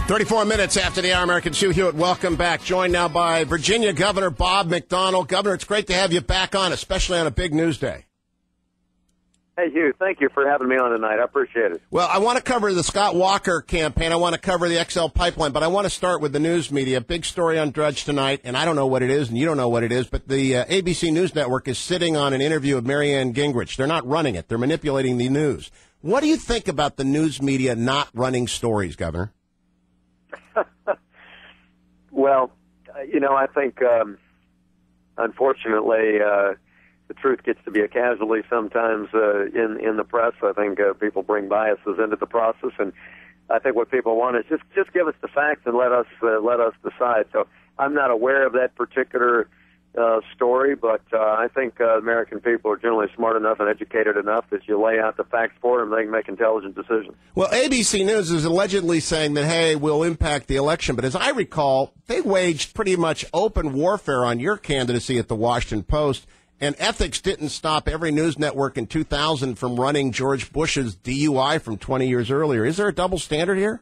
34 minutes after the hour, American Hugh Hewitt. Welcome back. Joined now by Virginia Governor Bob McDonnell. Governor, it's great to have you back on, especially on a big news day. Hey, Hugh, thank you for having me on tonight. I appreciate it. Well, I want to cover the Scott Walker campaign. I want to cover the XL pipeline, but I want to start with the news media. Big story on Drudge tonight, and I don't know what it is, and you don't know what it is, but the ABC News Network is sitting on an interview of Marianne Gingrich. They're not running it. They're manipulating the news. What do you think about the news media not running stories, Governor? Well, I think, unfortunately, the truth gets to be a casualty sometimes in the press. I think people bring biases into the process, and I think what people want is just give us the facts and let us decide. So I'm not aware of that particular story, but I think American people are generally smart enough and educated enough that you lay out the facts for them, they can make intelligent decisions. Well, ABC News is allegedly saying that, hey, we'll impact the election. But as I recall, they waged pretty much open warfare on your candidacy at the Washington Post, and ethics didn't stop every news network in 2000 from running George Bush's DUI from 20 years earlier. Is there a double standard here?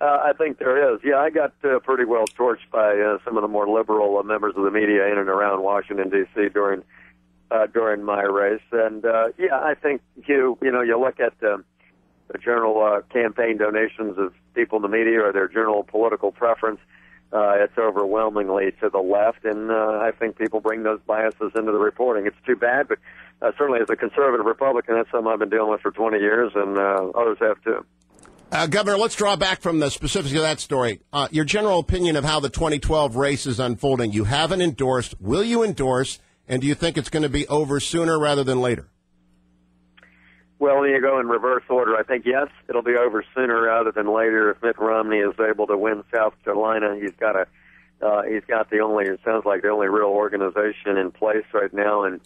I think there is. Yeah, I got pretty well torched by some of the more liberal members of the media in and around Washington, D.C. during my race. And, I think, Hugh, you look at the general campaign donations of people in the media or their general political preference, it's overwhelmingly to the left, and I think people bring those biases into the reporting. It's too bad, but certainly as a conservative Republican, that's something I've been dealing with for 20 years, and others have too. Governor, let's draw back from the specifics of that story. Your general opinion of how the 2012 race is unfolding. You haven't endorsed. Will you endorse? And do you think it's going to be over sooner rather than later? Well, when you go in reverse order, I think, yes, it'll be over sooner rather than later. If Mitt Romney is able to win South Carolina, he's got the only, it sounds like the only real organization in place right now in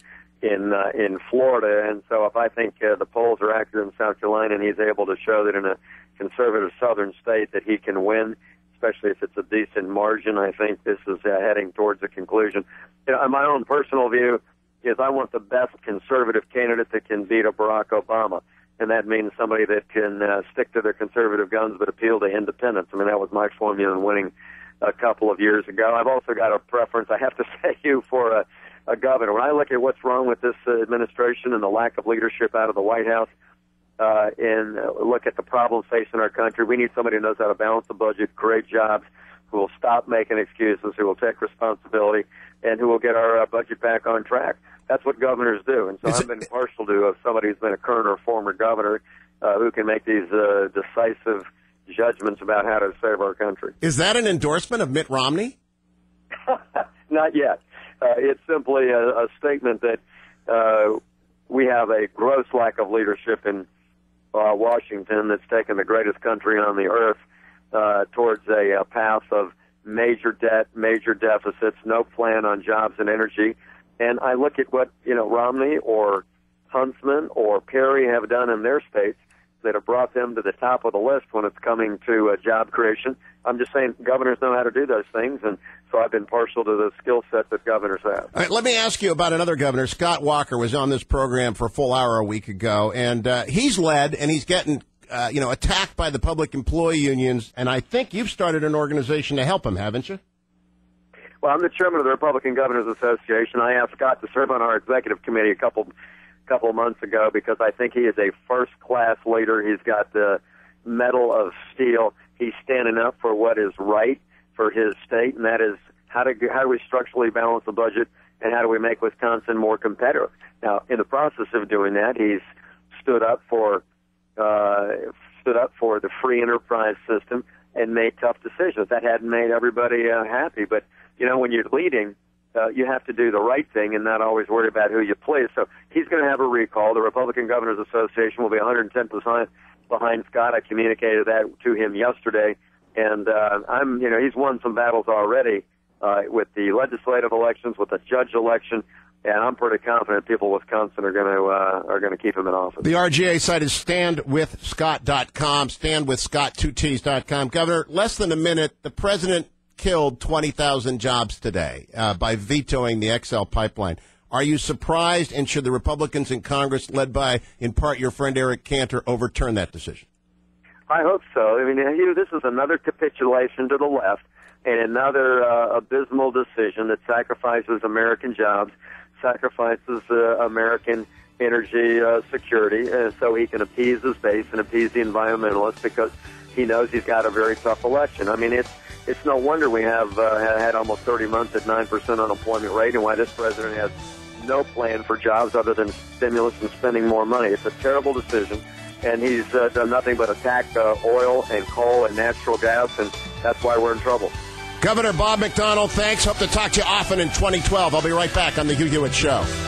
Florida. And so if I think the polls are accurate in South Carolina and he's able to show that in a conservative southern state that he can win, especially if it's a decent margin, I think this is heading towards a conclusion. My own personal view is I want the best conservative candidate that can beat a Barack Obama, and that means somebody that can stick to their conservative guns but appeal to independents. I mean, that was my formula in winning a couple of years ago. I've also got a preference, I have to say, for a governor. When I look at what's wrong with this administration and the lack of leadership out of the White House, and look at the problems facing our country, we need somebody who knows how to balance the budget, create jobs, who will stop making excuses, who will take responsibility, and who will get our budget back on track. That's what governors do. And so I've been partial to somebody who's been a current or former governor who can make these decisive judgments about how to save our country. Is that an endorsement of Mitt Romney? Not yet. It's simply a statement that we have a gross lack of leadership in Washington that's taken the greatest country on the earth towards a path of major debt, major deficits, no plan on jobs and energy. And I look at what, Romney or Huntsman or Perry have done in their states that have brought them to the top of the list when it's coming to job creation. I'm just saying governors know how to do those things, and so I've been partial to the skill set that governors have. All right, let me ask you about another governor. Scott Walker was on this program for a full hour a week ago, and he's led, and he's getting attacked by the public employee unions, and I think you've started an organization to help him, haven't you? Well, I'm the chairman of the Republican Governors Association. I asked Scott to serve on our executive committee a couple months ago because I think he is a first-class leader. He's got the mettle of steel. He's standing up for what is right for his state, and that is how do we structurally balance the budget and how do we make Wisconsin more competitive. Now, in the process of doing that, he's stood up for the free enterprise system and made tough decisions. That hadn't made everybody happy, but when you're leading, you have to do the right thing and not always worry about who you please. So he's going to have a recall. The Republican Governors Association will be 110% behind Scott. I communicated that to him yesterday, and he's won some battles already with the legislative elections, with the judge election, and I'm pretty confident people in Wisconsin are going to keep him in office. The RGA site is standwithscott.com, standwithscott2ts.com. Governor, less than a minute, the president killed 20,000 jobs today by vetoing the XL pipeline. Are you surprised, and should the Republicans in Congress, led by, in part, your friend Eric Cantor, overturn that decision? I hope so. I mean, Hugh, this is another capitulation to the left and another abysmal decision that sacrifices American jobs, sacrifices American energy security, so he can appease his base and appease the environmentalists because he knows he's got a very tough election. I mean, it's no wonder we have had almost 30 months at 9% unemployment rate, and why this president has no plan for jobs other than stimulus and spending more money. It's a terrible decision, and he's done nothing but attack oil and coal and natural gas, and that's why we're in trouble. Governor Bob McDonnell, thanks. Hope to talk to you often in 2012. I'll be right back on the Hugh Hewitt Show.